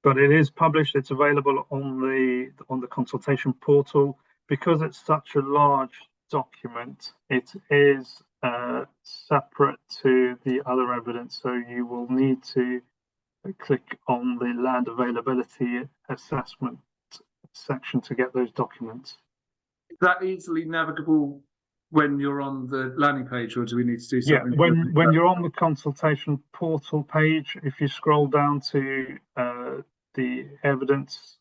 but it is published. It's available on the consultation portal. Because it's such a large document, it is separate to the other evidence. So you will need to click on the land availability assessment section to get those documents. Is that easily navigable when you're on the landing page, or do we need to do something? Yeah, when you're on the consultation portal page, if you scroll down to the evidence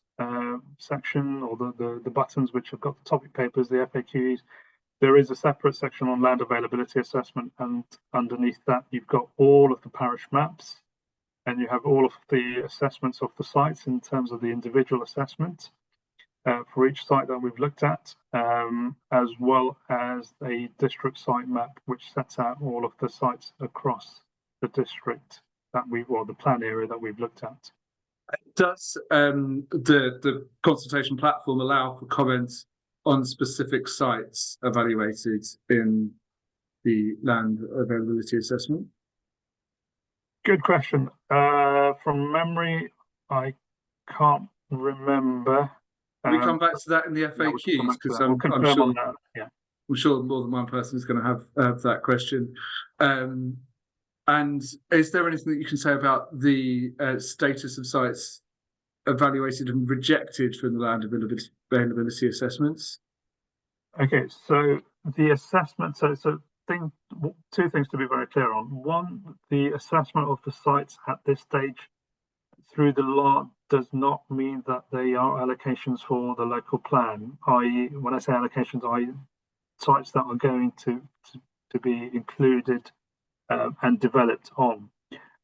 section, or the buttons which have got the topic papers, the FAQs, there is a separate section on land availability assessment, and underneath that you've got all of the parish maps, and you have all of the assessments of the sites in terms of the individual assessment for each site that we've looked at, as well as a district site map which sets out all of the sites across the district or the plan area that we've looked at. Does the consultation platform allow for comments on specific sites evaluated in the land availability assessment? Good question. From memory, I can't remember. We come back to that in the FAQs, because we'll confirm on that. Yeah, I'm sure more than one person is going to have that question. And is there anything that you can say about the status of sites evaluated and rejected from the land availability assessments? Okay, so the assessment, two things to be very clear on. One, the assessment of the sites at this stage through the law does not mean that they are allocations for the local plan, i.e., when I say allocations, i.e., sites that are going to be included and developed on.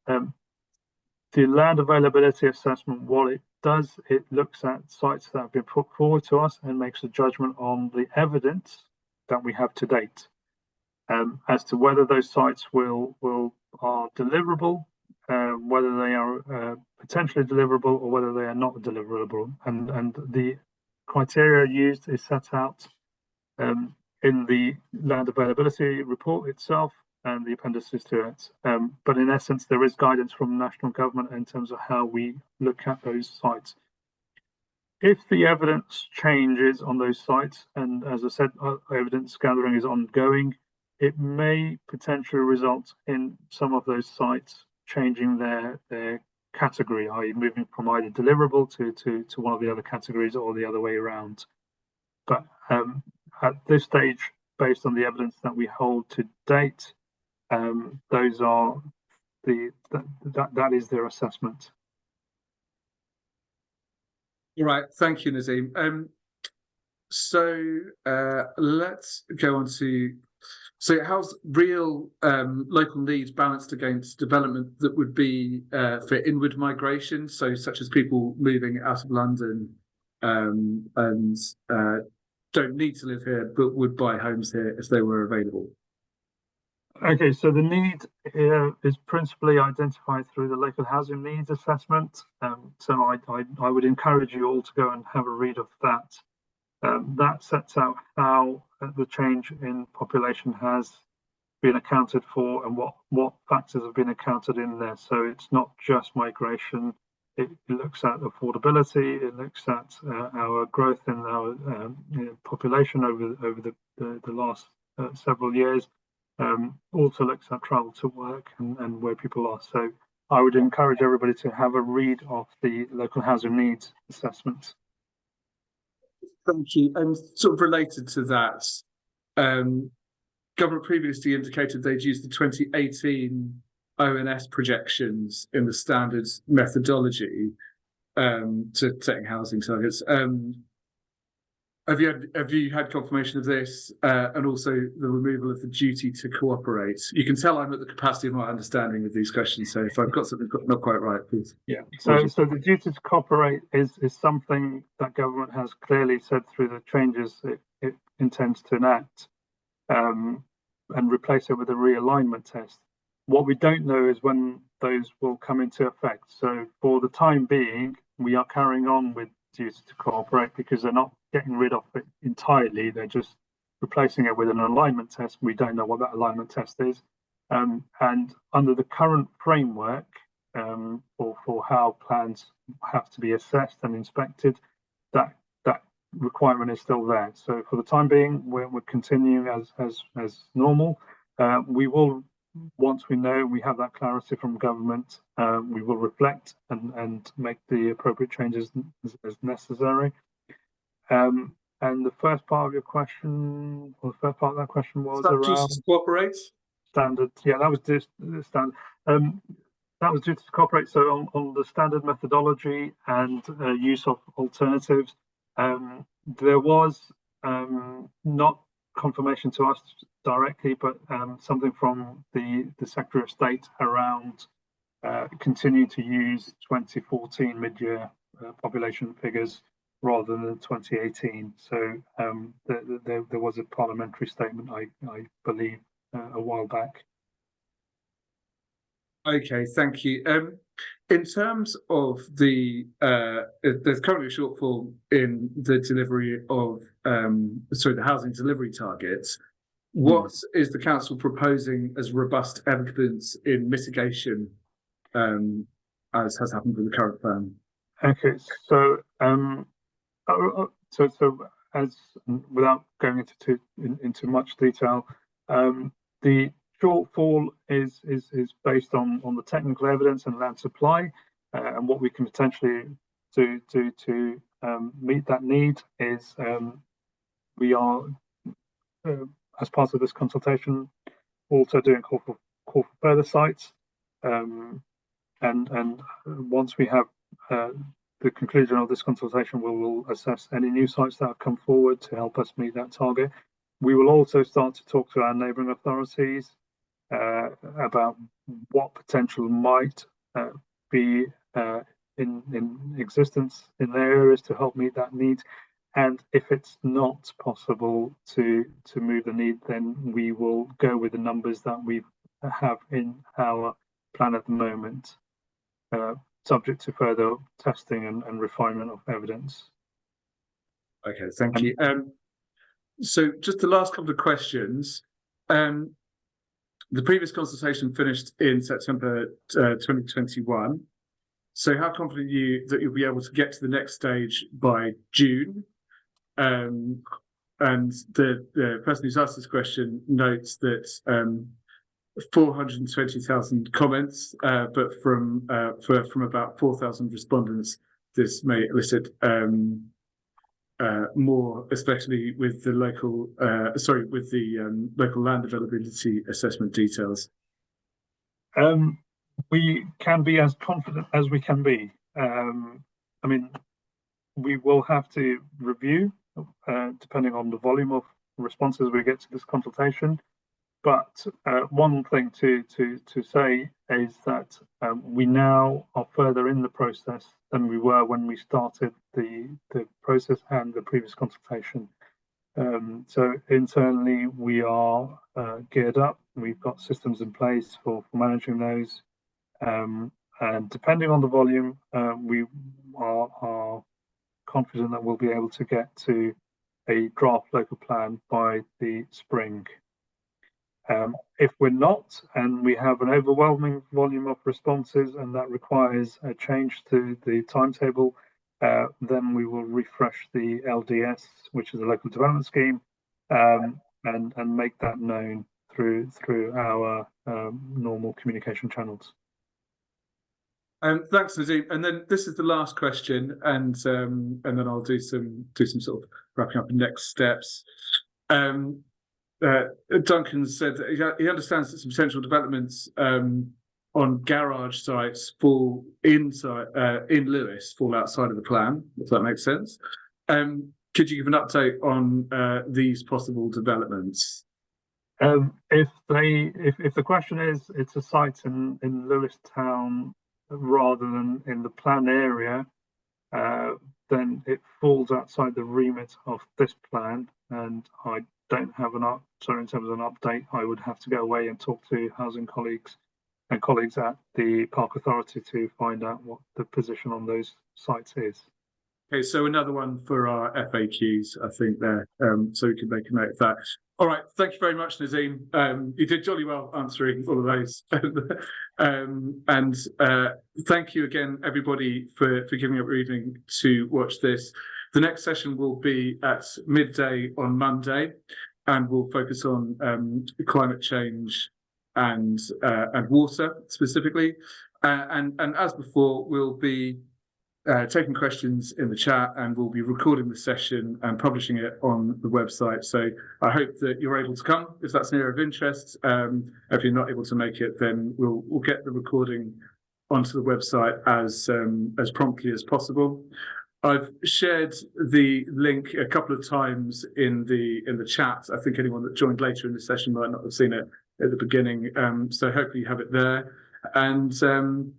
The land availability assessment, what it does, it looks at sites that have been put forward to us and makes a judgment on the evidence that we have to date as to whether those sites are deliverable, whether they are potentially deliverable, or whether they are not deliverable. And the criteria used is set out in the land availability report itself and the appendices to it. But in essence, there is guidance from national government in terms of how we look at those sites. If the evidence changes on those sites, and as I said, evidence gathering is ongoing, it may potentially result in some of those sites changing their category, i.e. moving from either deliverable to one of the other categories, or the other way around. But at this stage, based on the evidence that we hold to date, those are that is their assessment. All right, thank you, Nazim. So let's go on to, so how's real local needs balanced against development that would be for inward migration, so such as people moving out of London and don't need to live here but would buy homes here if they were available? Okay, so the need is principally identified through the local housing needs assessment. So I would encourage you all to go and have a read of that. That sets out how the change in population has been accounted for and what factors have been accounted in there. So it's not just migration. It looks at affordability. It looks at our growth in our population over the last several years. Also looks at travel to work and where people are. So I would encourage everybody to have a read of the local housing needs assessment. Thank you. And sort of related to that, government previously indicated they'd used the 2018 ONS projections in the standards methodology to setting housing targets. Have you had confirmation of this, and also the removal of the duty to cooperate? You can tell I'm at the capacity of my understanding of these questions, so if I've got something not quite right, please. Yeah. So the duty to cooperate is something that government has clearly said through the changes it intends to enact, and replace it with a realignment test. What we don't know is when those will come into effect. So for the time being, we are carrying on with duty to cooperate because they're not getting rid of it entirely. They're just replacing it with an alignment test. We don't know what that alignment test is. And under the current framework, for how plans have to be assessed and inspected, that requirement is still there. So for the time being, we're continuing as normal. We will, once we know we have that clarity from government, we will reflect and make the appropriate changes as necessary. And the first part of your question, or the first part of that question was around cooperate. Standard. Yeah, that was just the standard. That was due to cooperate. So on the standard methodology and use of alternatives, there was not confirmation to us directly, but something from the Secretary of State around continue to use 2014 mid-year population figures rather than 2018. So there was a parliamentary statement, I believe, a while back. Okay, thank you. In terms of the, there's currently a shortfall in the delivery of, the housing delivery targets. What is the council proposing as robust evidence in mitigation, as has happened with the current plan? Okay, so as without going into much detail, the shortfall is based on the technical evidence and land supply, and what we can potentially do to meet that need is we are as part of this consultation also doing call for further sites, and once we have the conclusion of this consultation, we will assess any new sites that have come forward to help us meet that target. We will also start to talk to our neighbouring authorities about what potential might be in existence in their areas to help meet that need. And if it's not possible to move the need, then we will go with the numbers that we have in our plan at the moment, subject to further testing and refinement of evidence. Okay, thank you. So just the last couple of questions. The previous consultation finished in September 2021. So how confident are you that you'll be able to get to the next stage by June? And the person who's asked this question notes that 420,000 comments, but from about 4,000 respondents, this may elicit more, especially with the local, local land availability assessment details. We can be as confident as we can be. I mean, we will have to review depending on the volume of responses we get to this consultation. But one thing to say is that we now are further in the process than we were when we started the process and the previous consultation. So internally, we are geared up. We've got systems in place for managing those. And depending on the volume, we are confident that we'll be able to get to a draft local plan by the spring. If we're not, and we have an overwhelming volume of responses and that requires a change to the timetable, then we will refresh the LDS, which is a local development scheme, and make that known through our normal communication channels. Thanks, Nadeem. And then this is the last question, and then I'll do some sort of wrapping up the next steps. Duncan said that he understands that some potential developments on garage sites fall inside in Lewes, fall outside of the plan, if that makes sense. Could you give an update on these possible developments? If the question is it's a site in Lewes town rather than in the plan area, then it falls outside the remit of this plan, and I don't have in terms of an update. I would have to go away and talk to housing colleagues and colleagues at the Park Authority to find out what the position on those sites is. Okay, so another one for our FAQs, I think there, so we can make a note of that. All right, thank you very much, Nazim. You did jolly well answering all of those. And thank you again, everybody, for giving up your evening to watch this. The next session will be at midday on Monday, and we'll focus on climate change and water specifically. And as before, we'll be taking questions in the chat, and we'll be recording the session and publishing it on the website. So I hope that you're able to come if that's an area of interest. If you're not able to make it, then we'll get the recording onto the website as promptly as possible. I've shared the link a couple of times in the chat. I think anyone that joined later in the session might not have seen it at the beginning. So hopefully you have it there. And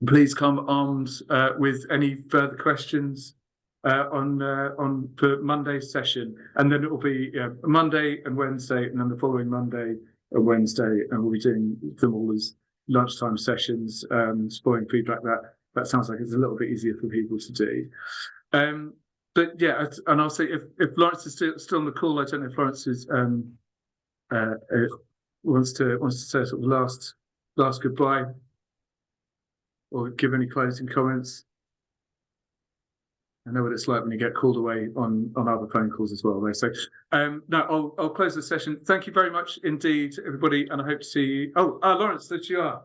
please come armed with any further questions on for Monday's session, and then it will be Monday and Wednesday, and then the following Monday and Wednesday, and we'll be doing them all as lunchtime sessions, spoiling feedback. That sounds like it's a little bit easier for people to do. But yeah, and I'll say if Lawrence is still on the call, I don't know if Lawrence is wants to say sort of last goodbye, or give any closing comments. I know what it's like when you get called away on other phone calls as well. So no, I'll close the session. Thank you very much indeed, everybody, and I hope to see you. Oh, Lawrence, there you are.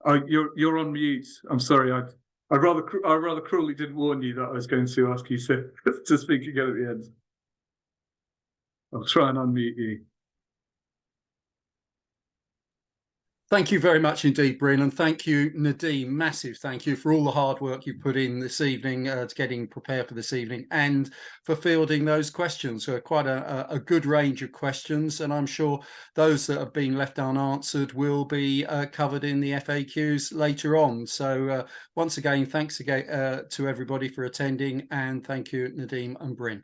Oh, you're on mute. I'm sorry. I rather cruelly didn't warn you that I was going to ask you to speak again at the end. I'll try and unmute you. Thank you very much indeed, Bryn, and thank you, Nadeem. Massive thank you for all the hard work you put in this evening to getting prepared for this evening, and for fielding those questions. So quite a good range of questions, and I'm sure those that have been left unanswered will be covered in the FAQs later on. So once again, thanks again to everybody for attending, and thank you, Nadeem and Bryn.